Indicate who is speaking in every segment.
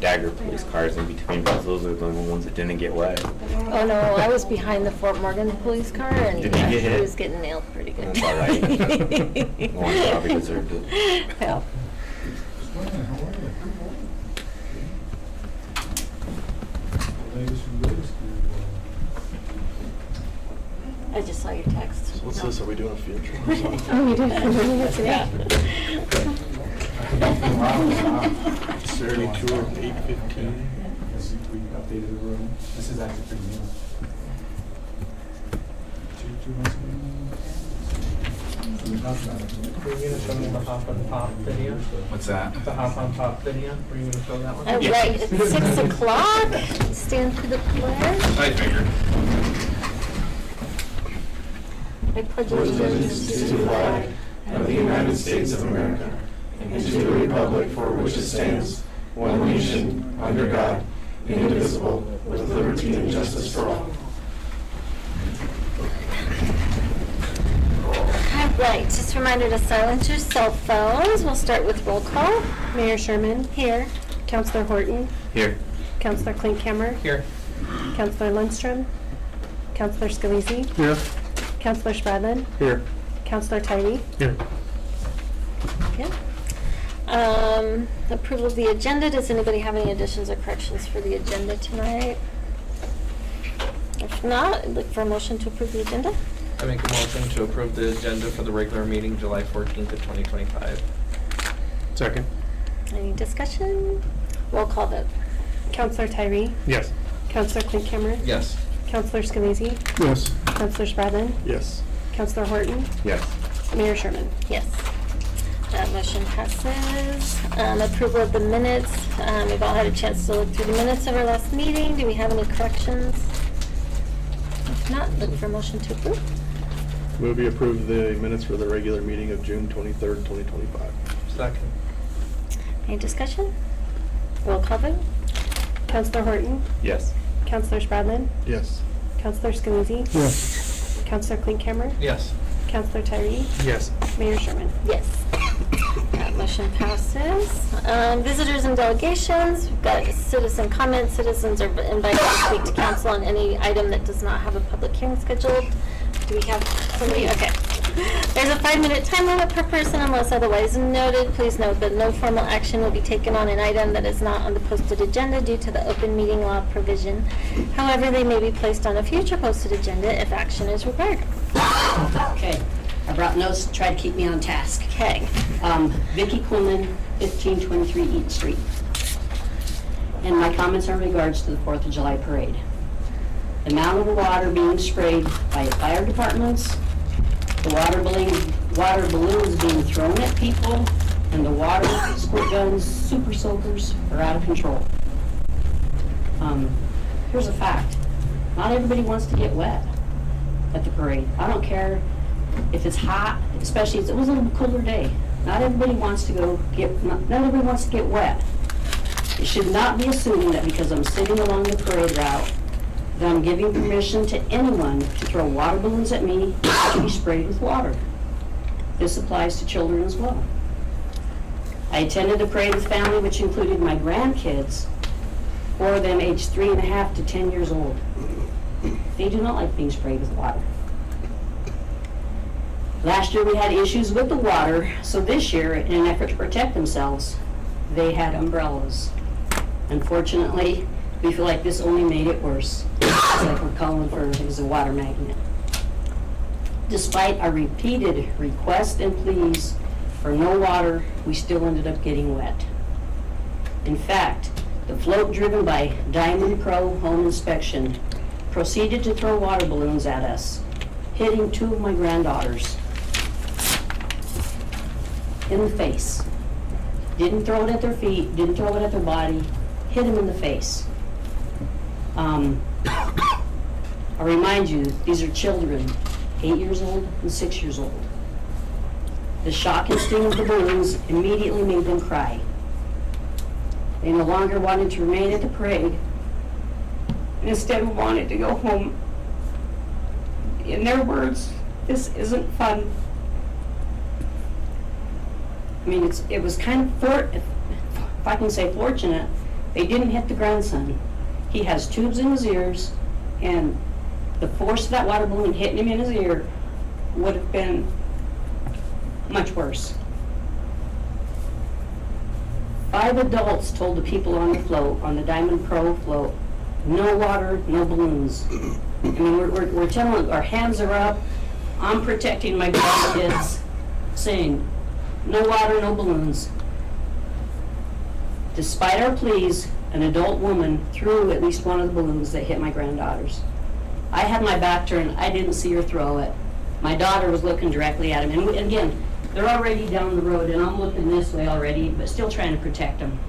Speaker 1: stagger police cars in between because those are the only ones that didn't get wet.
Speaker 2: Oh no, I was behind the Fort Morgan police car and
Speaker 1: Did you get
Speaker 2: he
Speaker 1: hit?
Speaker 2: was getting nailed pretty good.
Speaker 1: That's all right. One probably deserved it.
Speaker 2: Yeah. I just saw your text.
Speaker 3: What's this? Are we doing a field trip or something?
Speaker 2: Oh, you did it today?
Speaker 3: 32 or 8:15.
Speaker 4: We updated the room. This is actually pretty new. Two months ago. We talked about it.
Speaker 5: Were you gonna show me the hop on pop video?
Speaker 4: What's that?
Speaker 5: The hop on pop video? Were you gonna show that one?
Speaker 2: All right, it's 6 o'clock. Stand for the pledge.
Speaker 4: I figured.
Speaker 2: I pledge allegiance
Speaker 6: To the flag of the United States of America and to the republic for which it stands, one nation, under God, indivisible, with liberty and justice for all.
Speaker 2: All right, just a reminder to silence your cell phones. We'll start with roll call.
Speaker 7: Mayor Sherman,
Speaker 2: Here.
Speaker 7: Councilor Horton,
Speaker 1: Here.
Speaker 7: Councilor Klinkhammer,
Speaker 5: Here.
Speaker 7: Councilor Lundstrom, Councilor Scalise,
Speaker 3: Here.
Speaker 7: Councilor Spradlin,
Speaker 3: Here.
Speaker 7: Councilor Tyree.
Speaker 3: Here.
Speaker 2: Yeah. Approval of the agenda. Does anybody have any additions or corrections for the agenda tonight? If not, I'd look for a motion to approve the agenda.
Speaker 5: I make a motion to approve the agenda for the regular meeting, July 14th of 2025.
Speaker 3: Second.
Speaker 2: Any discussion? Roll call vote.
Speaker 7: Councilor Tyree,
Speaker 3: Yes.
Speaker 7: Councilor Klinkhammer,
Speaker 5: Yes.
Speaker 7: Councilor Scalise,
Speaker 3: Yes.
Speaker 7: Councilor Spradlin,
Speaker 3: Yes.
Speaker 7: Councilor Horton,
Speaker 1: Yes.
Speaker 7: Mayor Sherman.
Speaker 2: Yes. That motion passes. Approval of the minutes. We've all had a chance to look through the minutes of our last meeting. Do we have any corrections? If not, look for a motion to approve.
Speaker 3: Move we approve the minutes for the regular meeting of June 23rd, 2025.
Speaker 5: Second.
Speaker 2: Any discussion? Roll call vote.
Speaker 7: Councilor Horton,
Speaker 1: Yes.
Speaker 7: Councilor Spradlin,
Speaker 3: Yes.
Speaker 7: Councilor Scalise,
Speaker 3: Yes.
Speaker 7: Councilor Klinkhammer,
Speaker 5: Yes.
Speaker 7: Councilor Tyree,
Speaker 3: Yes.
Speaker 7: Mayor Sherman.
Speaker 2: Yes. That motion passes. Visitors and delegations. We've got citizen comments. Citizens are invited to speak to council on any item that does not have a public hearing scheduled. Do we have somebody? Okay. There's a 5-minute time limit per person unless otherwise noted. Please note that no formal action will be taken on an item that is not on the posted agenda due to the open meeting law provision. However, they may be placed on a future posted agenda if action is required.
Speaker 8: Okay, I brought notes to try to keep me on task.
Speaker 2: Okay.
Speaker 8: Vicki Quinlan, 1523 Eaton Street. And my comments are in regards to the 4th of July parade. The amount of water being sprayed by fire departments, the water balloons being thrown at people, and the water squirt guns, super soakers are out of control. Here's a fact. Not everybody wants to get wet at the parade. I don't care if it's hot, especially if it was a little cooler day. Not everybody wants to not everybody wants to get wet. It should not be assumed that because I'm sitting along the parade route, that I'm giving permission to anyone to throw water balloons at me to be sprayed with water. This applies to children as well. I attended the parade with family, which included my grandkids, 4 of them aged 3.5 to 10 years old. They do not like being sprayed with water. Last year we had issues with the water, so this year, in an effort to protect themselves, they had umbrellas. Unfortunately, we feel like this only made it worse. It's like we're calling for it was a water magnet. Despite our repeated requests and pleas for no water, we still ended up getting wet. In fact, the float driven by Diamond Pro Home Inspection proceeded to throw water balloons at us, hitting 2 of my granddaughters in the face. Didn't throw it at their feet, didn't throw it at their body, hit them in the face. I remind you, these are children, 8 years old and 6 years old. The shock and sting of the balloons immediately made them cry. They no longer wanted to remain at the parade, and instead wanted to go home. In their words, this isn't fun. I mean, it was kind of, if I can say fortunate, They didn't hit the grandson. He has tubes in his ears, and the force of that water balloon hitting him in his ear would have been much worse. 5 adults told the people on the float, on the Diamond Pro float, no water, no balloons. I mean, we're telling, our hands are up, I'm protecting my grandkids, saying, no water, no balloons. Despite our pleas, an adult woman threw at least one of the balloons that hit my granddaughters. I had my back turned, I didn't see her throw it. My daughter was looking directly at him, and again, they're already down the road, and I'm looking this way already, but still trying to protect them.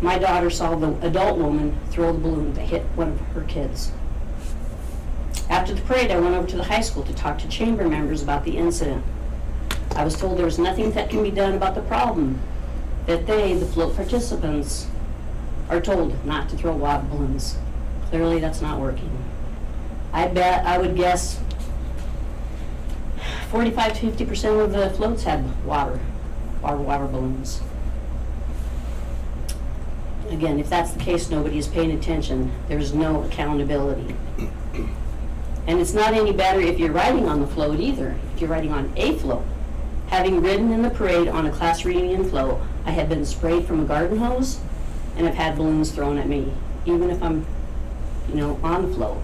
Speaker 8: My daughter saw the adult woman throw the balloon that hit one of her kids. After the parade, I went over to the high school to talk to chamber members about the incident. I was told there was nothing that can be done about the problem, that they, the float participants, are told not to throw water balloons. Clearly, that's not working. I would guess 45 to 50% of the floats had water balloons. Again, if that's the case, nobody is paying attention. There's no accountability. And it's not any better if you're riding on the float either, if you're riding on a float. Having ridden in the parade on a class reunion float, I have been sprayed from a garden hose and have had balloons thrown at me, even if I'm, on the float.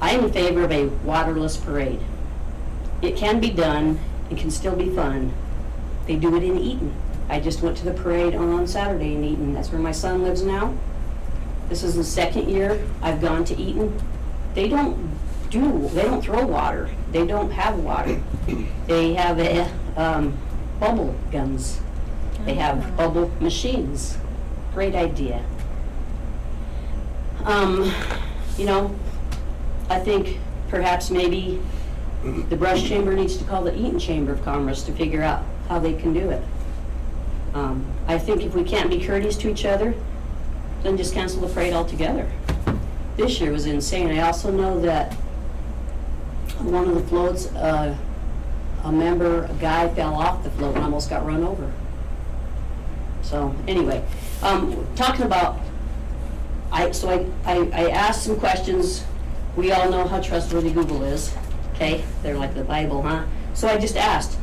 Speaker 8: I am in favor of a waterless parade. It can be done and can still be fun. They do it in Eaton. I just went to the parade on Saturday in Eaton. That's where my son lives now. This is the second year I've gone to Eaton. They don't throw water. They don't have water. They have bubble guns. They have bubble machines. Great idea. I think perhaps maybe the Brush Chamber needs to call the Eaton Chamber of Commerce to figure out how they can do it. I think if we can't be courteous to each other, then just cancel the parade altogether. This year was insane. I also know that one of the floats, a guy fell off the float and almost got run over. So anyway, talking about, I asked some questions. We all know how trustworthy Google is, okay? They're like the Bible, huh? So I just asked,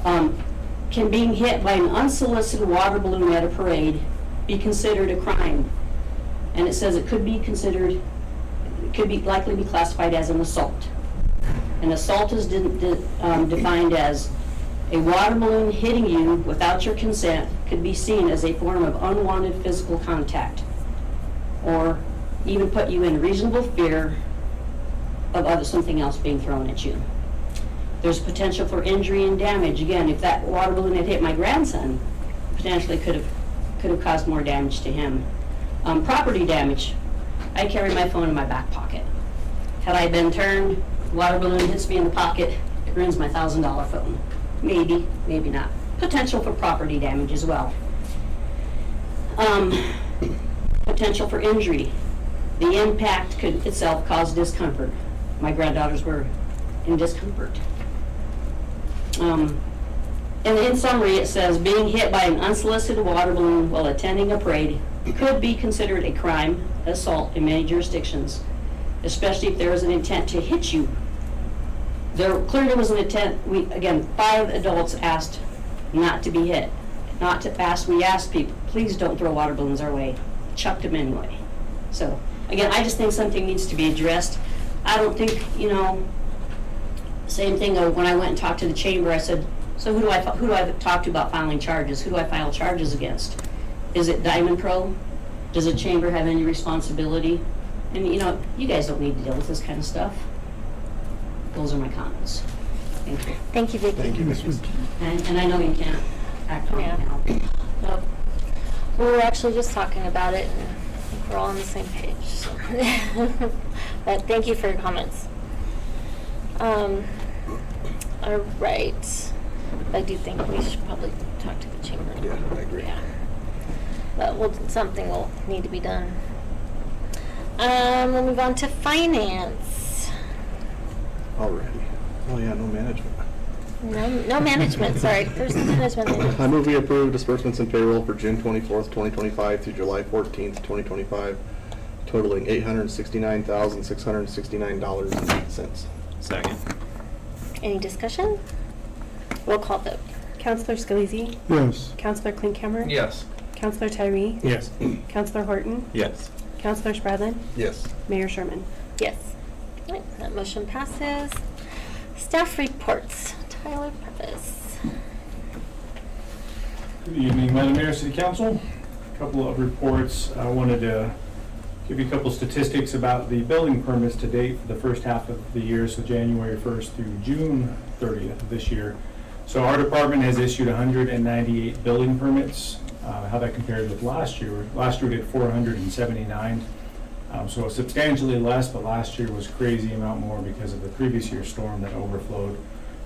Speaker 8: can being hit by an unsolicited water balloon at a parade be considered a crime? And it says it could be likely be classified as an assault. An assault is defined as a water balloon hitting you without your consent could be seen as a form of unwanted physical contact, or even put you in reasonable fear of something else being thrown at you. There's potential for injury and damage. Again, if that water balloon had hit my grandson, potentially could have caused more damage to him. Property damage. I carry my phone in my back pocket. Had I been turned, water balloon hits me in the pocket, it ruins my $1,000 phone. Maybe, maybe not. Potential for property damage as well. Potential for injury. The impact could itself cause discomfort. My granddaughters were in discomfort. And in summary, it says being hit by an unsolicited water balloon while attending a parade could be considered a crime, assault in many jurisdictions, especially if there was an intent to hit you. There clearly was an intent. Again, 5 adults asked not to be hit. We asked people, please don't throw water balloons our way. Chucked them anyway. So, again, I just think something needs to be addressed. I don't think, same thing when I went and talked to the chamber, I said, so who do I talk to about filing charges? Who do I file charges against? Is it Diamond Pro? Does the chamber have any responsibility? And you guys don't need to deal with this kind of stuff. Those are my comments. Thank you.
Speaker 2: Thank you, Vicki.
Speaker 3: Thank you, Ms.
Speaker 8: And I know you can't act on it now.
Speaker 2: Nope. We were actually just talking about it, and I think we're all on the same page. So. But thank you for your comments. All right. I do think we should probably talk to the chamber.
Speaker 3: Yeah, I agree.
Speaker 2: Yeah. But something will need to be done. We'll move on to finance.
Speaker 3: Already. Oh yeah, no management.
Speaker 2: No management, sorry. There's no management.
Speaker 3: I move we approve disbursements and payroll for June 24th, 2025 through July 14th, 2025, totaling $869,669.08.
Speaker 1: Second.
Speaker 2: Any discussion? Roll call vote.
Speaker 7: Counselor Scalise,
Speaker 3: Yes.
Speaker 7: Counselor Klinkhammer,
Speaker 5: Yes.
Speaker 7: Counselor Tyree,
Speaker 3: Yes.
Speaker 7: Counselor Horton,
Speaker 1: Yes.
Speaker 7: Counselor Spradlin,
Speaker 3: Yes.
Speaker 7: Mayor Sherman.
Speaker 2: Yes. All right, that motion passes. Staff reports. Tyler Previs.
Speaker 4: Good evening, Madam Mayor, City Council. A couple of reports. I wanted to give you a couple statistics about the building permits to date for the first half of the year, so January 1st through June 30th of this year. So our department has issued 198 building permits. How that compares with last year. Last year we did 479. So substantially less, but last year was a crazy amount more because of the previous year's storm that overflowed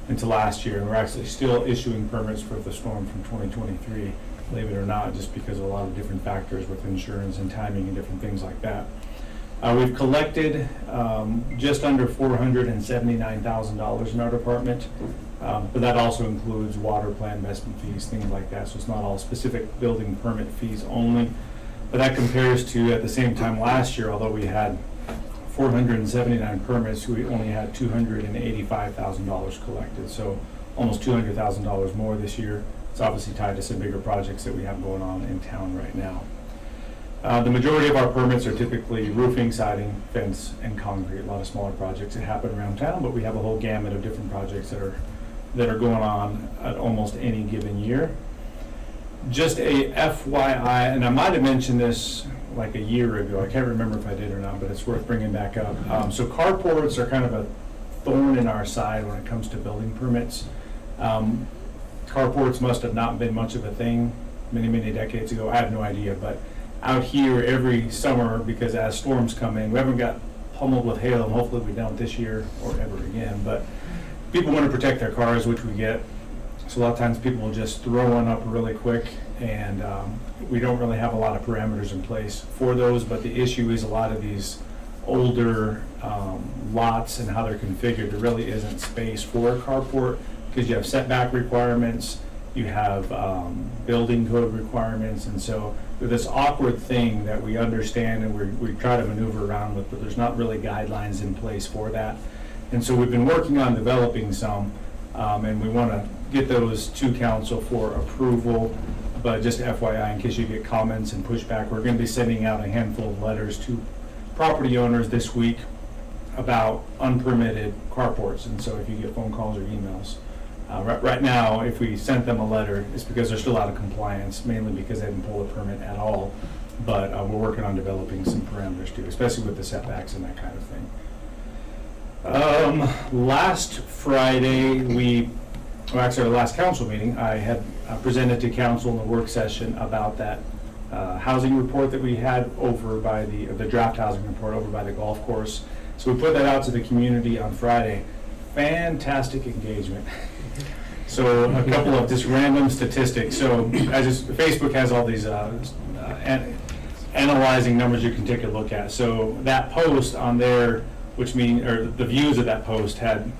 Speaker 4: into last year. And we're actually still issuing permits for the storm from 2023, believe it or not, just because of a lot of different factors with insurance and timing and different things like that. We've collected just under $479,000 in our department, but that also includes water plant investment fees, things like that. So it's not all specific building permit fees only. But that compares to, at the same time last year, although we had 479 permits, we only had $285,000 collected. So almost $200,000 more this year. It's obviously tied to some bigger projects that we have going on in town right now. The majority of our permits are typically roofing, siding, fence, and concrete. A lot of smaller projects that happen around town, but we have a whole gamut of different projects that are going on at almost any given year. Just a FYI, and I might have mentioned this like a year ago. I can't remember if I did or not, but it's worth bringing back up. So carports are kind of a thorn in our side when it comes to building permits. Carports must have not been much of a thing many, many decades ago. I have no idea, but out here every summer, because as storms come in, we haven't got pummeled with hail, and hopefully we don't this year or ever again, but people want to protect their cars, which we get. So a lot of times people will just throw one up really quick, and we don't really have a lot of parameters in place for those, but the issue is a lot of these older lots and how they're configured, there really isn't space for a carport because you have setback requirements, you have building code requirements, and so there's this awkward thing that we understand and we try to maneuver around with, but there's not really guidelines in place for that. And so we've been working on developing some, and we want to get those to council for approval. But just FYI, in case you get comments and pushback, we're going to be sending out a handful of letters to property owners this week about unpermitted carports. And so if you get phone calls or emails, right now, if we sent them a letter, it's because they're still out of compliance, mainly because they haven't pulled a permit at all. But we're working on developing some parameters too, especially with the setbacks and that kind of thing. Last Friday, actually our last council meeting, I had presented to council in the work session about that housing report that we had over by the draft housing report over by the golf course. So we put that out to the community on Friday. Fantastic engagement. So a couple of just random statistics. So Facebook has all these analyzing numbers you can take a look at. So that post on there, the views of that post had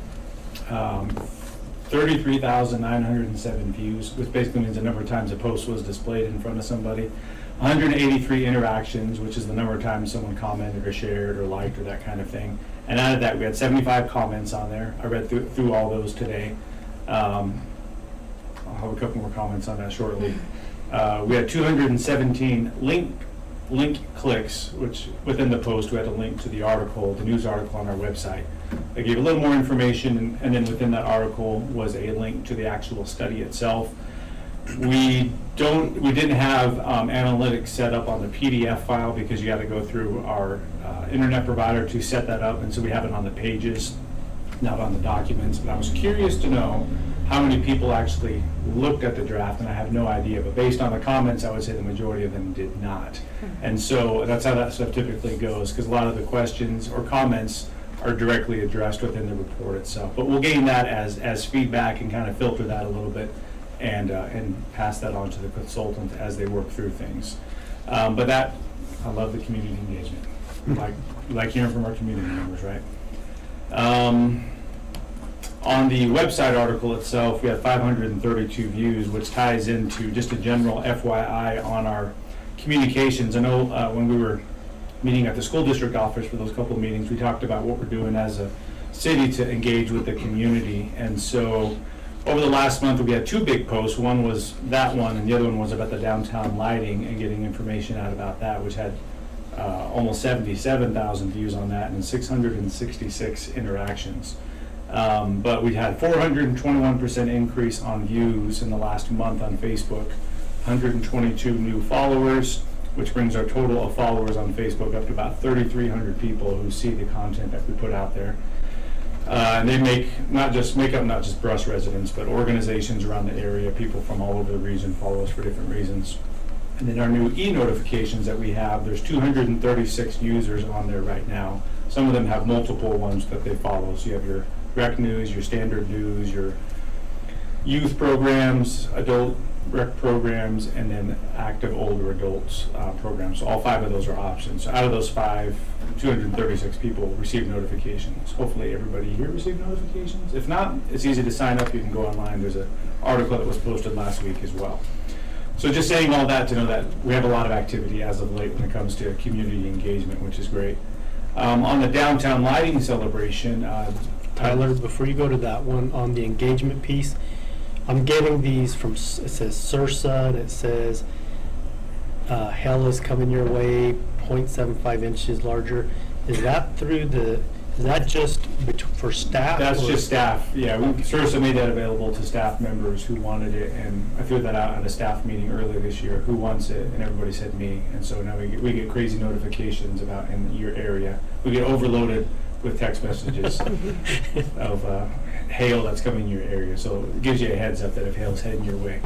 Speaker 4: 33,907 views, which basically means the number of times a post was displayed in front of somebody. 183 interactions, which is the number of times someone commented or shared or liked or that kind of thing. And out of that, we had 75 comments on there. I read through all those today. I'll have a couple more comments on that shortly. We had 217 link clicks, which within the post we had a link to the article, the news article on our website. They gave a little more information, and then within that article was a link to the actual study itself. We didn't have analytics set up on the PDF file because you got to go through our internet provider to set that up, and so we have it on the pages, not on the documents. But I was curious to know how many people actually looked at the draft, and I have no idea, but based on the comments, I would say the majority of them did not. And so that's how that stuff typically goes, because a lot of the questions or comments are directly addressed within the report itself. But we'll gain that as feedback and kind of filter that a little bit and pass that on to the consultant as they work through things. But I love the community engagement. Like hearing from our community members, right? On the website article itself, we had 532 views, which ties into just a general FYI on our communications. I know when we were meeting at the school district office for those couple of meetings, we talked about what we're doing as a city to engage with the community. And so over the last month, we had two big posts. One was that one, and the other one was about the downtown lighting and getting information out about that, which had almost 77,000 views on that and 666 interactions. But we had 421% increase on views in the last month on Facebook, 122 new followers, which brings our total of followers on Facebook up to about 3,300 people who see the content that we put out there. And they make up not just Brush residents, but organizations around the area, people from all over the region follow us for different reasons. And then our new e-notifications that we have, there's 236 users on there right now. Some of them have multiple ones that they follow. So you have your rec news, your standard news, your youth programs, adult rec programs, and then active older adults programs. So all 5 of those are options. So out of those 5, 236 people receive notifications. Hopefully everybody here received notifications. If not, it's easy to sign up. You can go online. There's an article that was posted last week as well. So just saying all that to know that we have a lot of activity as of late when it comes to community engagement, which is great. On the downtown lighting celebration,
Speaker 9: Tyler, before you go to that one, on the engagement piece, I'm getting these from, it says Sursa, and it says hell is coming your way, 0.75 inches larger. Is that through is that just for staff?
Speaker 4: That's
Speaker 9: or-
Speaker 4: just staff, yeah. Sursa made that available to staff members who wanted it, and I threw that out at a staff meeting earlier this year, who wants it, and everybody said me. And so now we get crazy notifications about in your area. We get overloaded with text messages of hail that's coming in your area. So it gives you a heads up that if hail's heading your way.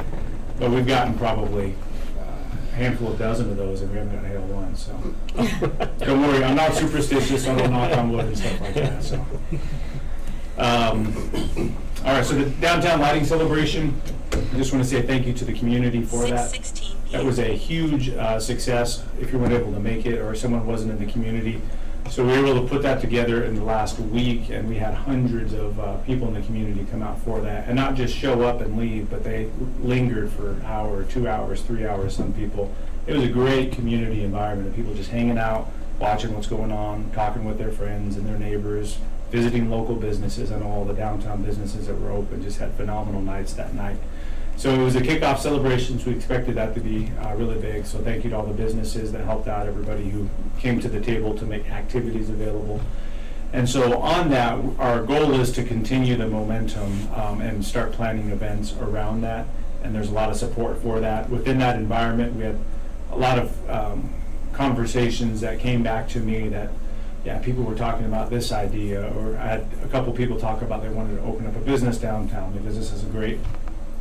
Speaker 4: But we've gotten probably a handful of dozen of those, and we haven't got hail once. So don't worry, I'm not superstitious. I don't knock on wood and stuff like that. So, all right. So the downtown lighting celebration. I just want to say thank you to the community for that. That was a huge success. If you weren't able to make it, or someone wasn't in the community. So we were able to put that together in the last week, and we had hundreds of people in the community come out for that, and not just show up and leave, but they lingered for an hour, 2 hours, 3 hours, some people. It was a great community environment of people just hanging out, watching what's going on, talking with their friends and their neighbors, visiting local businesses. I know all the downtown businesses that were open just had phenomenal nights that night. So it was a kickoff celebration, so we expected that to be really big. So thank you to all the businesses that helped out, everybody who came to the table to make activities available. And so on that, our goal is to continue the momentum and start planning events around that. And there's a lot of support for that. Within that environment, we had a lot of conversations that came back to me that, yeah, people were talking about this idea, or I had a couple people talk about they wanted to open up a business downtown because this is a great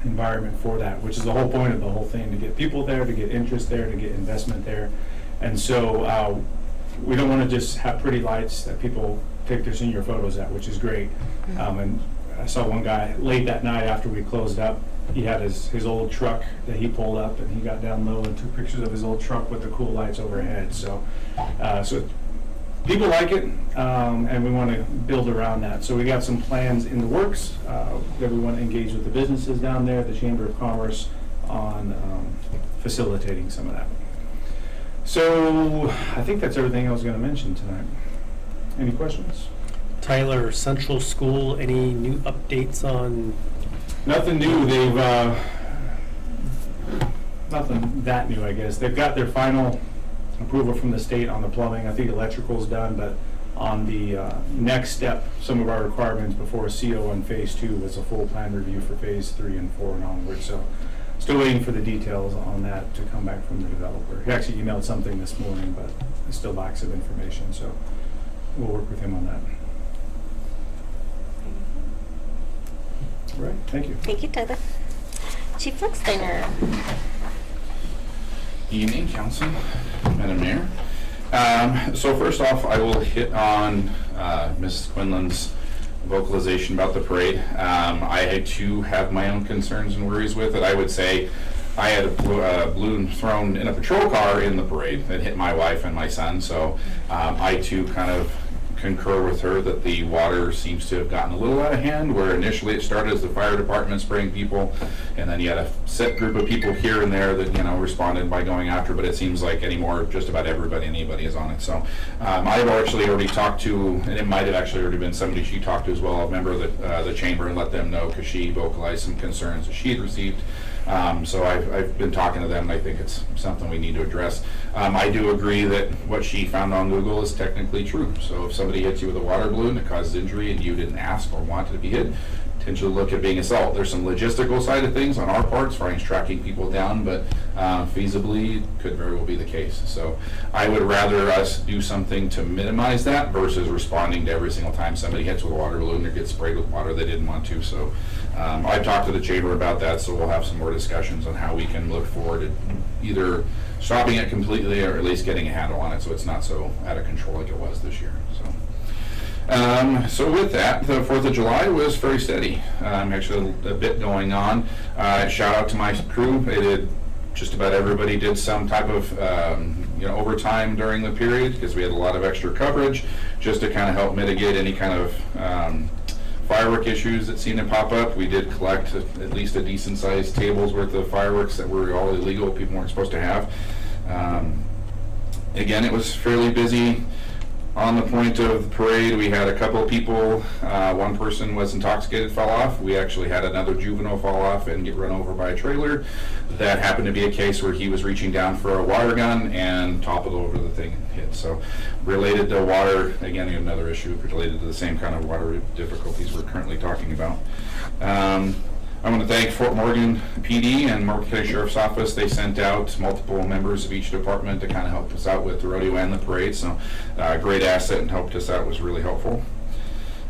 Speaker 4: environment for that, which is the whole point of the whole thing, to get people there, to get interest there, to get investment there. And so we don't want to just have pretty lights that people take their senior photos at, which is great. And I saw one guy late that night after we closed up, he had his old truck that he pulled up, and he got down low and took pictures of his old truck with the cool lights overhead. So people like it, and we want to build around that. So we got some plans in the works that we want to engage with the businesses down there, the Chamber of Commerce, on facilitating some of that. So I think that's everything I was going to mention tonight. Any questions?
Speaker 9: Tyler, Central School, any new updates on?
Speaker 4: Nothing new. They've nothing that new, I guess. They've got their final approval from the state on the plumbing. I think electrical's done, but on the next step, some of our requirements before CO on phase 2 was a full plan review for phase 3 and 4 and onward. So still waiting for the details on that to come back from the developer. He actually emailed something this morning, but it still lacks some information. So we'll work with him on that. All right, thank you.
Speaker 2: Thank you, Tyler. Chief Flecksteiner.
Speaker 10: Evening, Council, Madam Mayor. So first off, I will hit on Mrs. Quinlan's vocalization about the parade. I too have my own concerns and worries with it. I would say I had a balloon thrown in a patrol car in the parade that hit my wife and my son, so I too kind of concur with her that the water seems to have gotten a little out of hand, where initially it started as the fire department spraying people, and then you had a set group of people here and there that, you know, responded by going after, but it seems like anymore just about anybody is on it. So I've actually already talked to, and it might have actually already been somebody she talked to as well, a member of the chamber, and let them know, because she vocalized some concerns that she had received. So I've been talking to them, and I think it's something we need to address. I do agree that what she found on Google is technically true. So if somebody hits you with a water balloon that causes injury and you didn't ask or want it to be hit, potentially look at being assault. There's some logistical side of things on our part as far as tracking people down, but feasibly could very well be the case. So I would rather us do something to minimize that versus responding to every single time somebody hits with a water balloon or gets sprayed with water they didn't want to. So I've talked to the chamber about that, so we'll have some more discussions on how we can look forward to either stopping it completely or at least getting a handle on it so it's not so out of control like it was this year. So with that, the 4th of July was very steady. Actually a bit going on. Shout out to my crew. They did, just about everybody did some type of overtime during the period, because we had a lot of extra coverage just to kind of help mitigate any kind of firework issues that seem to pop up. We did collect at least a decent sized table's worth of fireworks that were all illegal, people weren't supposed to have. Again, it was fairly busy. On the point of the parade, we had a couple of people, one person was intoxicated, fell off. We actually had another juvenile fall off and get run over by a trailer. That happened to be a case where he was reaching down for a water gun and toppled over the thing and hit. So related to water, again, another issue related to the same kind of water difficulties we're currently talking about. I want to thank Fort Morgan PD and Morgan County Sheriff's Office. They sent out multiple members of each department to kind of help us out with the rodeo and the parade. So great asset and helped us out, was really helpful.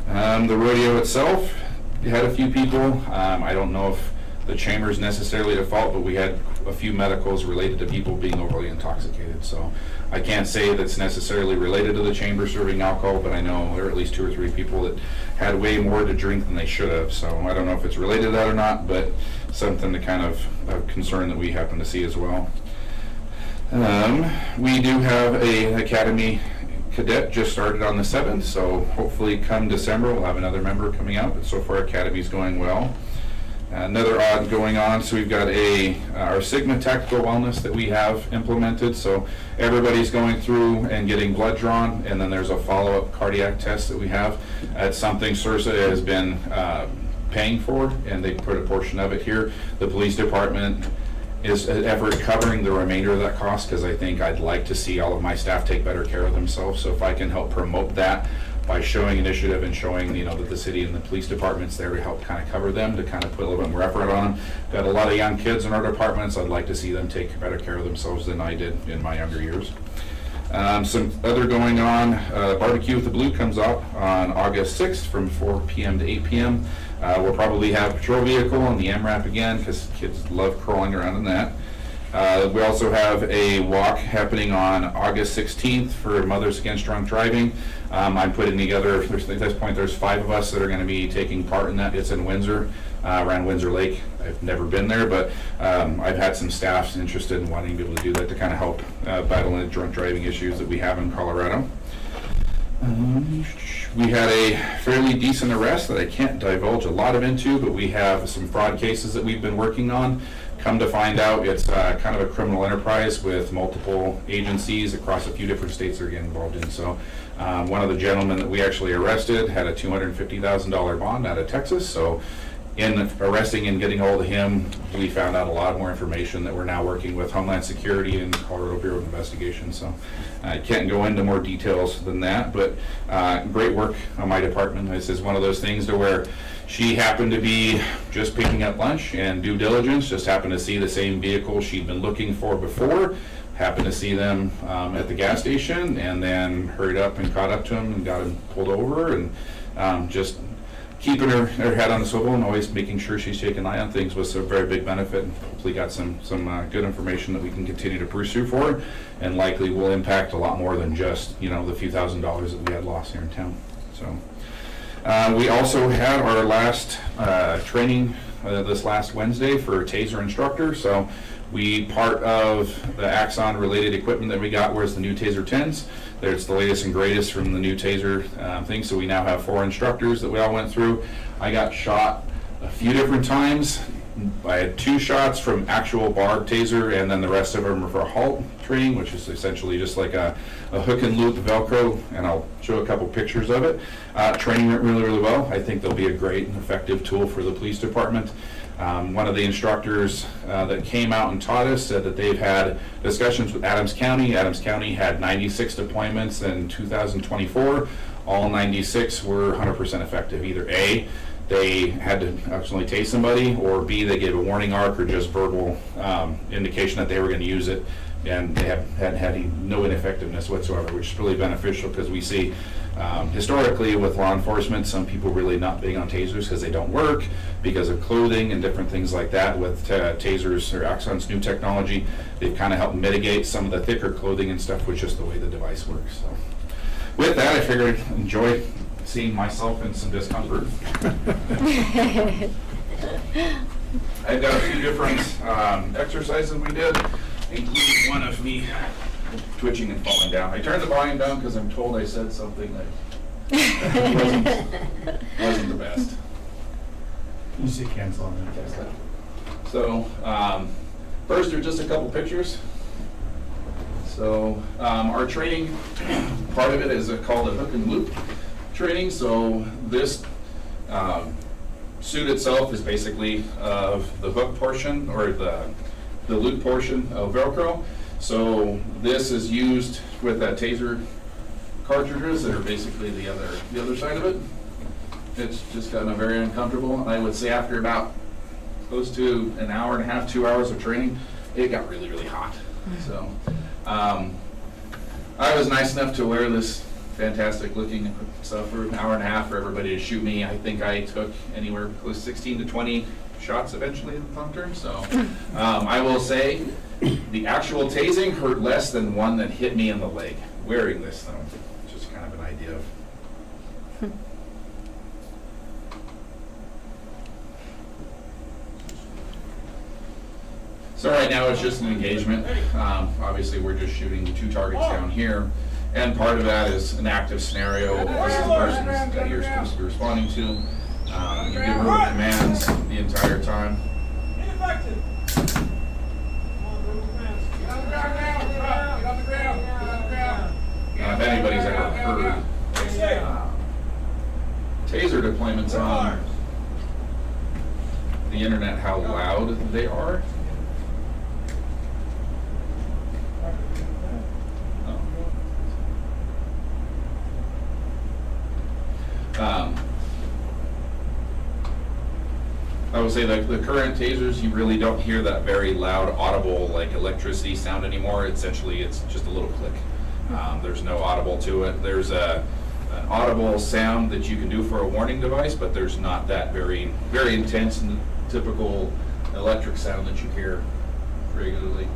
Speaker 10: The rodeo itself had a few people. I don't know if the chamber's necessarily at fault, but we had a few medicals related to people being overly intoxicated. So I can't say that's necessarily related to the chamber serving alcohol, but I know there are at least 2 or 3 people that had way more to drink than they should have. So I don't know if it's related to that or not, but something to kind of concern that we happen to see as well. We do have an academy cadet just started on the 7th, so hopefully come December we'll have another member coming out, but so far academy's going well. Another odd going on, so we've got our Sigma Tactical Wellness that we have implemented. So everybody's going through and getting blood drawn, and then there's a follow-up cardiac test that we have. That's something SRSA has been paying for, and they put a portion of it here. The police department is an effort covering the remainder of that cost, because I think I'd like to see all of my staff take better care of themselves. So if I can help promote that by showing initiative and showing, that the city and the police department's there to help kind of cover them, to kind of put a little bit more effort on them. Got a lot of young kids in our departments. I'd like to see them take better care of themselves than I did in my younger years. Some other going on, Barbecue with the Blue comes up on August 6th from 4 p.m. to 8 p.m. We'll probably have a patrol vehicle on the MRAP again, because kids love crawling around in that. We also have a walk happening on August 16th for Mothers Against Drunk Driving. I'm putting together, at this point, there's 5 of us that are going to be taking part in that. It's in Windsor, around Windsor Lake. I've never been there, but I've had some staff interested in wanting to be able to do that to kind of help battle the drunk driving issues that we have in Colorado. We had a fairly decent arrest that I can't divulge a lot of into, but we have some fraud cases that we've been working on. Come to find out, it's kind of a criminal enterprise with multiple agencies across a few different states they're getting involved in. So one of the gentlemen that we actually arrested had a $250,000 bond out of Texas. So in arresting and getting hold of him, we found out a lot more information that we're now working with Homeland Security and Colorado Bureau of Investigation. So I can't go into more details than that, but great work on my department. This is one of those things to where she happened to be just picking up lunch and due diligence, just happened to see the same vehicle she'd been looking for before, happened to see them at the gas station, and then hurried up and caught up to him and got him pulled over, and just keeping her head on the swivel and always making sure she's taking an eye on things was a very big benefit. Hopefully got some good information that we can continue to pursue for her, and likely will impact a lot more than just the few $1,000s that we had lost here in town. So we also had our last training this last Wednesday for TASER instructor. So Part of the Axon related equipment that we got was the new Taser 10s. It's the latest and greatest from the new Taser thing, so we now have 4 instructors that we all went through. I got shot a few different times. I had 2 shots from actual barb taser, and then the rest of them are for halt training, which is essentially just like a hook and loop Velcro, and I'll show a couple pictures of it. Training went really, really well. I think they'll be a great and effective tool for the police department. One of the instructors that came out and taught us said that they've had discussions with Adams County. Adams County had 96 deployments in 2024. All 96 were 100% effective. Either A, they had to actually tase somebody, or B, they gave a warning arc or just verbal indication that they were going to use it, and they hadn't had no ineffectiveness whatsoever, which is really beneficial because we see historically with law enforcement, some people really not big on tasers because they don't work, because of clothing and different things like that. With tasers or Axon's new technology, they've kind of helped mitigate some of the thicker clothing and stuff with just the way the device works. So with that, I figured I'd enjoy seeing myself in some discomfort. I've got a few different exercises we did, including one of me twitching and falling down. I turned the volume down because I'm told I said something that wasn't the best.
Speaker 4: You see cancel on that.
Speaker 10: So first are just a couple pictures. So our training, part of it is called a hook and loop training. So this suit itself is basically the hook portion or the loop portion of Velcro. So this is used with that taser cartridges that are basically the other side of it. It's just gotten very uncomfortable. And I would say after about close to an hour and a half, 2 hours of training, it got really, really hot. So I was nice enough to wear this fantastic looking stuff for an hour and a half for everybody to shoot me. I think I took anywhere close to 16 to 20 shots eventually in the thumb turn. So I will say the actual tasing hurt less than one that hit me in the leg wearing this though. Just kind of an idea of. So right now it's just an engagement. Obviously we're just shooting 2 targets down here. And part of that is an active scenario. This is the person that you're supposed to be responding to. You give verbal commands the entire time. If anybody's ever heard taser deployments on the internet, how loud they are. I would say like the current tasers, you really don't hear that very loud, audible, like electricity sound anymore. Essentially, it's just a little click. There's no audible to it. There's an audible sound that you can do for a warning device, but there's not that very, very intense and typical electric sound that you hear regularly.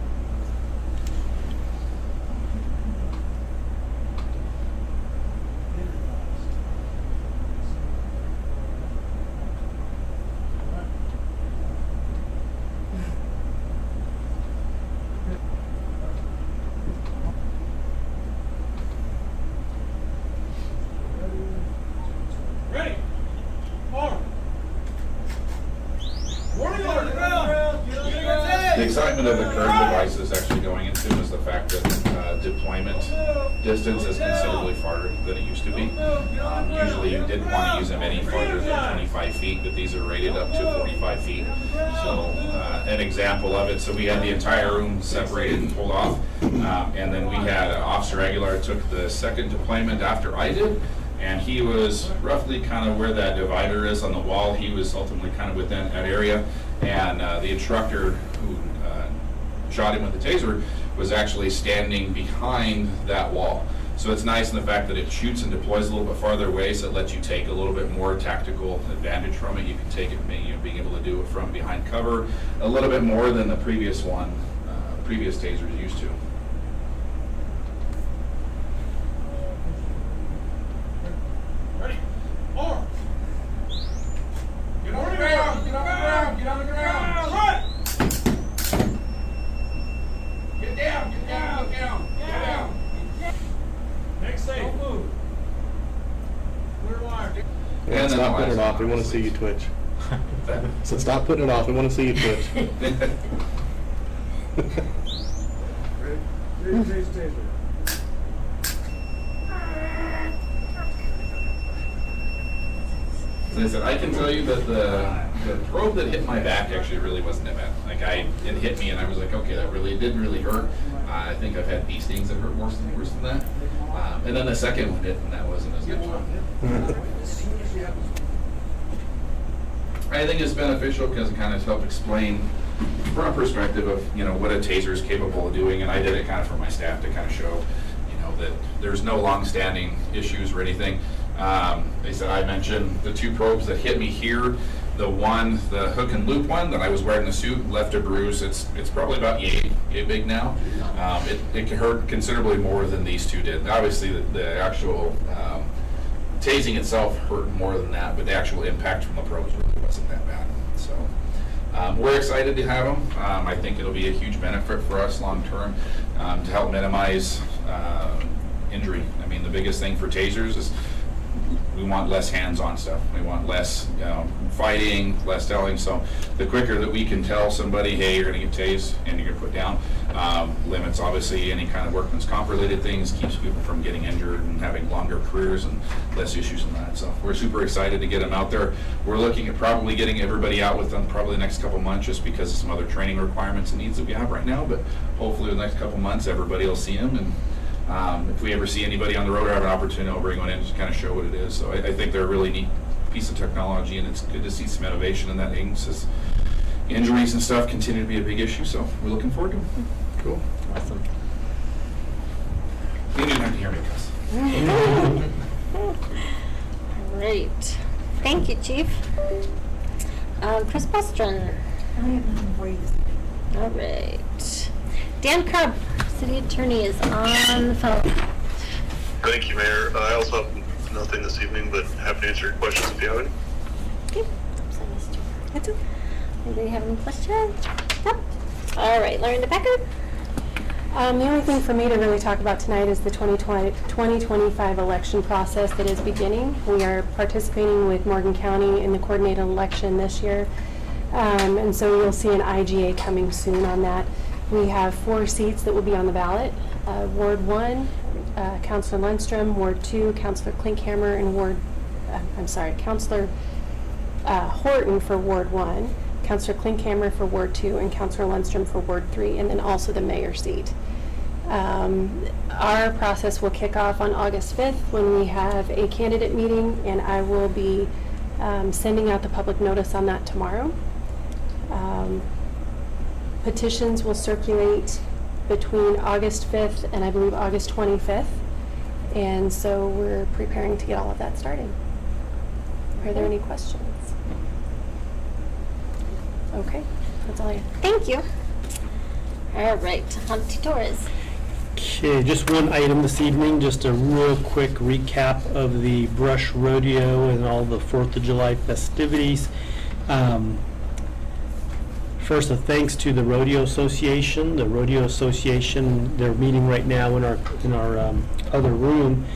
Speaker 10: The excitement of the current devices actually going into is the fact that deployment distance is considerably farther than it used to be. Usually you didn't want to use them any farther than 25 feet, but these are rated up to 45 feet. So an example of it, so we had the entire room separated and pulled off, and then we had Officer Aguilar took the second deployment after I did, and he was roughly kind of where that divider is on the wall. He was ultimately kind of within that area, and the instructor who shot him with the taser was actually standing behind that wall. So it's nice in the fact that it shoots and deploys a little bit farther away, so it lets you take a little bit more tactical advantage from it. You can take it, being able to do it from behind cover a little bit more than the previous one, previous tasers used to.
Speaker 6: Ready? Arms. Get on the ground. Get on the ground. Get on the ground. Run.
Speaker 3: Yeah,
Speaker 10: And then
Speaker 3: stop
Speaker 10: the
Speaker 3: putting it
Speaker 10: last
Speaker 3: off, we
Speaker 10: one,
Speaker 3: wanna see you twitch.
Speaker 10: That-
Speaker 3: So stop putting it off, we wanna see you twitch.
Speaker 10: As I said, I can tell you that the probe that hit my back actually really wasn't that bad. Like it hit me and I was like, okay, that really didn't really hurt. I think I've had bee stings that hurt worse than that. And then the second one hit and that wasn't as good. I think it's beneficial because it kind of helped explain from a perspective of, what a taser is capable of doing. And I did it kind of for my staff to kind of show, that there's no long-standing issues or anything. They said I mentioned the two probes that hit me here. The hook and loop one that I was wearing the suit left a bruise. It's probably about yay big now. It can hurt considerably more than these two did. Obviously, the actual tasing itself hurt more than that, but the actual impact from the probes really wasn't that bad. So we're excited to have them. I think it'll be a huge benefit for us long term to help minimize injury. I mean, the biggest thing for tasers is we want less hands-on stuff. We want less fighting, less telling. So the quicker that we can tell somebody, hey, you're going to get tased and you're going to put down, limits obviously any kind of workman's comp related things, keeps people from getting injured and having longer careers and less issues than that. So we're super excited to get them out there. We're looking at probably getting everybody out with them probably the next couple months just because of some other training requirements and needs that we have right now. But hopefully the next couple months everybody will see them. And if we ever see anybody on the road or have an opportunity, I'll bring one in just to kind of show what it is. So I think they're a really neat piece of technology, and it's good to see some innovation in that thing. Since injuries and stuff continue to be a big issue, so we're looking forward to it.
Speaker 3: Cool.
Speaker 2: Awesome.
Speaker 10: You didn't have to hear me, Gus.
Speaker 2: Great. Thank you, Chief. Chris Bostron.
Speaker 11: I have nothing for you this evening.
Speaker 2: All right. Dan Crubb, City Attorney, is on the phone.
Speaker 12: Thank you, Mayor. I also have nothing this evening, but happy to answer your questions if you have any.
Speaker 2: Okay. So, Mr.
Speaker 7: That's okay.
Speaker 2: Anybody have any questions? Yep. All right, Lauren DeBecker.
Speaker 7: The only thing for me to really talk about tonight is the 2025 election process that is beginning. We are participating with Morgan County in the coordinated election this year. And so you'll see an IGA coming soon on that. We have 4 seats that will be on the ballot. Ward 1, Councilor Lundstrom, Ward 2, Councilor Klinkhammer, and Councilor Horton for Ward 1, Councilor Klinkhammer for Ward 2, and Councilor Lundstrom for Ward 3, and then also the mayor seat. Our process will kick off on August 5th when we have a candidate meeting, and I will be sending out the public notice on that tomorrow. Petitions will circulate between August 5th and I believe August 25th. And so we're preparing to get all of that started. Are there any questions? Okay, that's all I have.
Speaker 2: Thank you. All right, Humpty Torres.
Speaker 9: Okay, just one item this evening, just a real quick recap of the Brush Rodeo and all the 4th of July festivities. First, a thanks to the Rodeo Association. The Rodeo Association, they're meeting right now in our other room.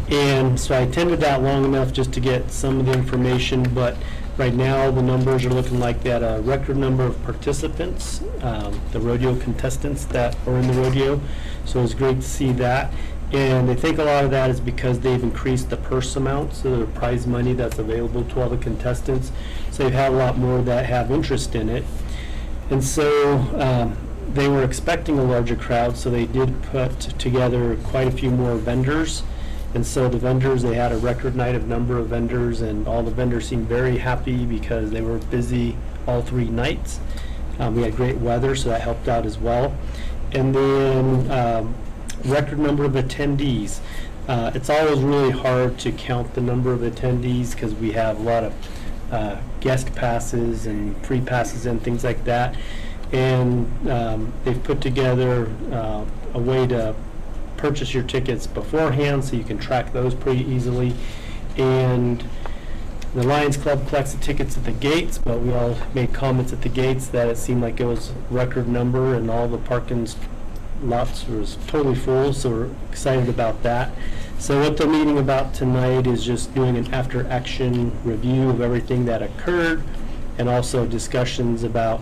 Speaker 9: And so I attended that long enough just to get some of the information, but right now the numbers are looking like they had a record number of participants, the rodeo contestants that are in the rodeo. So it's great to see that. And I think a lot of that is because they've increased the purse amount, so the prize money that's available to all the contestants. So they've had a lot more that have interest in it. And so they were expecting a larger crowd, so they did put together quite a few more vendors. And so the vendors, they had a record night of number of vendors, and all the vendors seemed very happy because they were busy all 3 nights. We had great weather, so that helped out as well. And then record number of attendees. It's always really hard to count the number of attendees because we have a lot of guest passes and free passes and things like that. And they've put together a way to purchase your tickets beforehand so you can track those pretty easily. And the Lions Club collects the tickets at the gates, but we all made comments at the gates that it seemed like it was a record number and all the parking's lots was totally full, so we're excited about that. So what they're meeting about tonight is just doing an after-action review of everything that occurred, and also discussions about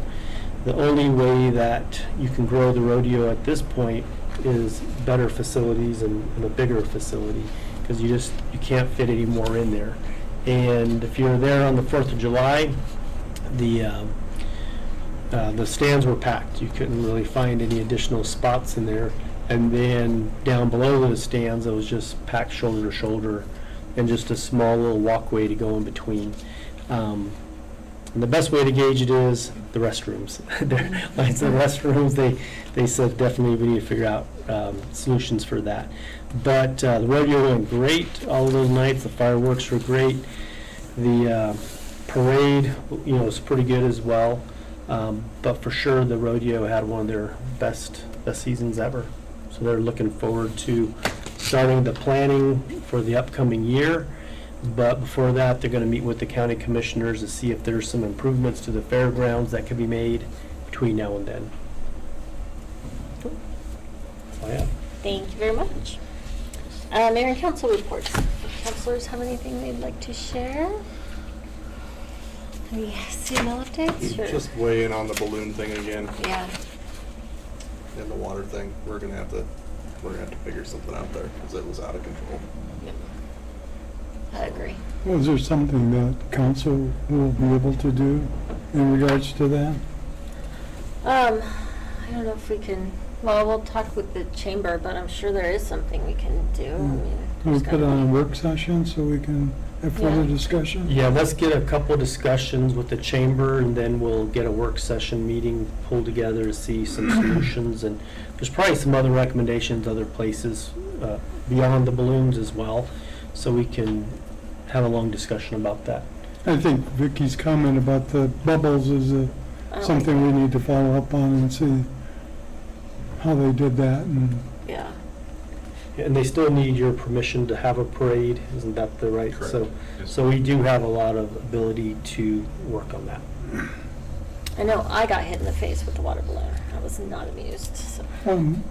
Speaker 9: the only way that you can grow the rodeo at this point is better facilities and a bigger facility, because you can't fit any more in there. And if you're there on the 4th of July, the stands were packed. You couldn't really find any additional spots in there. And then down below the stands, it was just packed shoulder to shoulder, and just a small little walkway to go in between. And the best way to gauge it is the restrooms. Like the restrooms, they said definitely we need to figure out solutions for that. But the rodeo went great all of those nights. The fireworks were great. The parade, was pretty good as well. But for sure, the rodeo had one of their best seasons ever. So they're looking forward to starting the planning for the upcoming year. But before that, they're going to meet with the county commissioners to see if there's some improvements to the fairgrounds that can be made between now and then. That's all I have.
Speaker 2: Thank you very much. Mayor and council reports. Councilors have anything they'd like to share? Any CML updates? Or?
Speaker 3: Just weigh in on the balloon thing again.
Speaker 2: Yeah.
Speaker 3: And the water thing. We're gonna have to figure something out there because it was out of control.
Speaker 2: Yep. I agree.
Speaker 6: Was there something that council will be able to do in regards to that?
Speaker 2: I don't know if we can. Well, we'll talk with the chamber, but I'm sure there is something we can do. I mean,
Speaker 6: We'll
Speaker 2: there's
Speaker 6: put
Speaker 2: gotta
Speaker 6: it on a
Speaker 2: be-
Speaker 6: work session so we can have further
Speaker 2: Yeah.
Speaker 6: discussion?
Speaker 9: Yeah, let's get a couple discussions with the chamber, and then we'll get a work session meeting pulled together to see some solutions. And there's probably some other recommendations, other places beyond the balloons as well, so we can have a long discussion about that.
Speaker 6: I think Vicky's comment about the bubbles is something we need to follow up on and see how they did that. And
Speaker 2: Yeah.
Speaker 9: And they still need your permission to have a parade, isn't that the right?
Speaker 10: Correct.
Speaker 9: So,
Speaker 10: Yes.
Speaker 9: so we do have a lot of ability to work on that.
Speaker 2: I know I got hit in the face with the water balloon. I was not amused. So.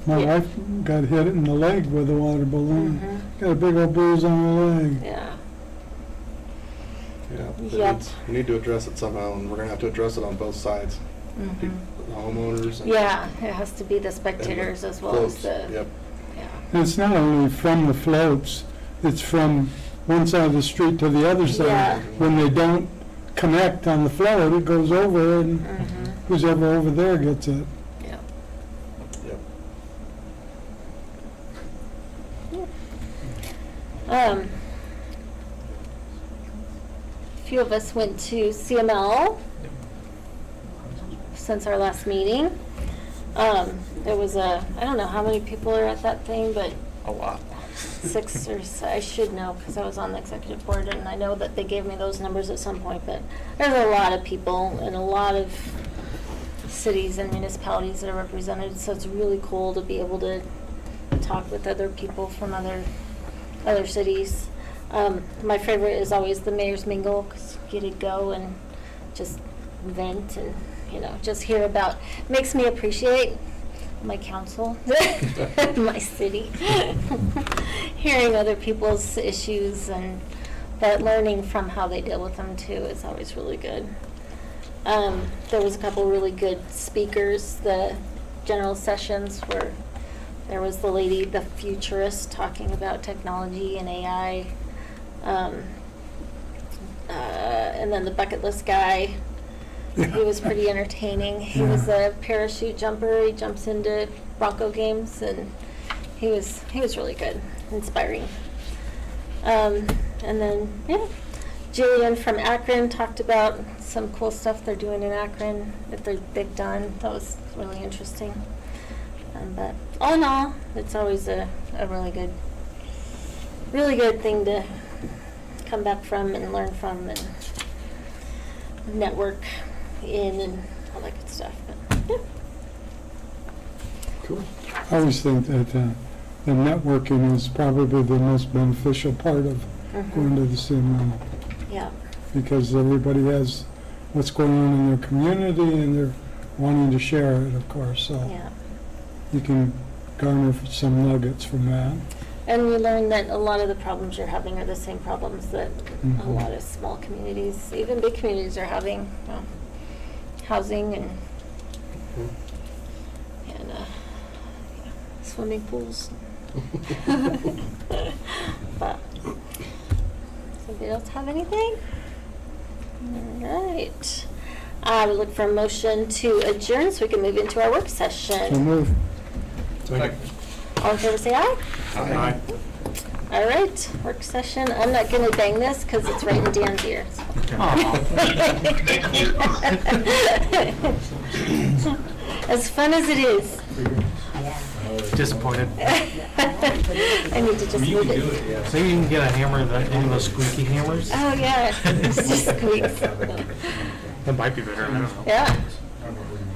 Speaker 6: my
Speaker 2: Yeah.
Speaker 6: wife got hit in the leg with a water balloon.
Speaker 2: Mhm.
Speaker 6: Got a big old bruise on her leg.
Speaker 2: Yeah.
Speaker 3: Yeah.
Speaker 2: Yep.
Speaker 3: We need to address it somehow, and we're gonna have to address it on both sides.
Speaker 2: Mhm.
Speaker 3: The homeowners. And
Speaker 2: Yeah, it has to be the spectators as well as
Speaker 3: floats.
Speaker 2: the.
Speaker 3: Yep.
Speaker 2: Yeah.
Speaker 6: And it's not only from the floats, it's from one side of the street to the other side.
Speaker 2: Yeah.
Speaker 6: When they don't connect on the float, it goes over and
Speaker 2: Mhm.
Speaker 6: who's ever over there gets it.
Speaker 2: Yeah.
Speaker 3: Yep.
Speaker 2: A few of us went to CML since our last meeting. There was I don't know how many people are at that thing, but
Speaker 5: A lot.
Speaker 2: 6 or I should know because I was on the executive board and I know that they gave me those numbers at some point, but there's a lot of people and a lot of cities and municipalities that are represented, so it's really cool to be able to talk with other people from other cities. My favorite is always the mayor's mingle because you get to go and just vent and just hear about. Makes me appreciate my council, my city, hearing other people's issues but learning from how they deal with them too is always really good. There was a couple really good speakers. The general sessions were, there was the lady, the futurist, talking about technology and AI, and then the bucket list guy. He was pretty entertaining. He was a parachute jumper. He jumps into Bronco games, and he was really good, inspiring. And then Jillian from Akron talked about some cool stuff they're doing in Akron that they've done. That was really interesting. But all in all, it's always a really good thing to come back from and learn from and network in and all that good stuff. But, yeah.
Speaker 3: Cool.
Speaker 6: I always think that the networking is probably the most beneficial part of going to the CML,
Speaker 2: Yeah.
Speaker 6: because everybody has what's going on in their community and they're wanting to share it, of course. So
Speaker 2: Yeah.
Speaker 6: you can
Speaker 13: garner some nuggets from that.
Speaker 2: And you learn that a lot of the problems you're having are the same problems that a lot of small communities, even big communities, are having. Housing and swimming pools. But somebody else have anything? All right. I would look for a motion to adjourn so we can move into our work
Speaker 13: So
Speaker 2: session.
Speaker 13: move.
Speaker 2: All in favor, say aye.
Speaker 3: Aye.
Speaker 2: All right, work session. I'm not going to bang this because it's right in Dan's ear. As fun as it is.
Speaker 9: Disappointed.
Speaker 2: I need to just move it.
Speaker 9: Maybe you can get a hammer, one of those squeaky hammers.
Speaker 2: Oh, yeah, it just squeaks.
Speaker 9: That might be better, I don't know.
Speaker 2: Yeah.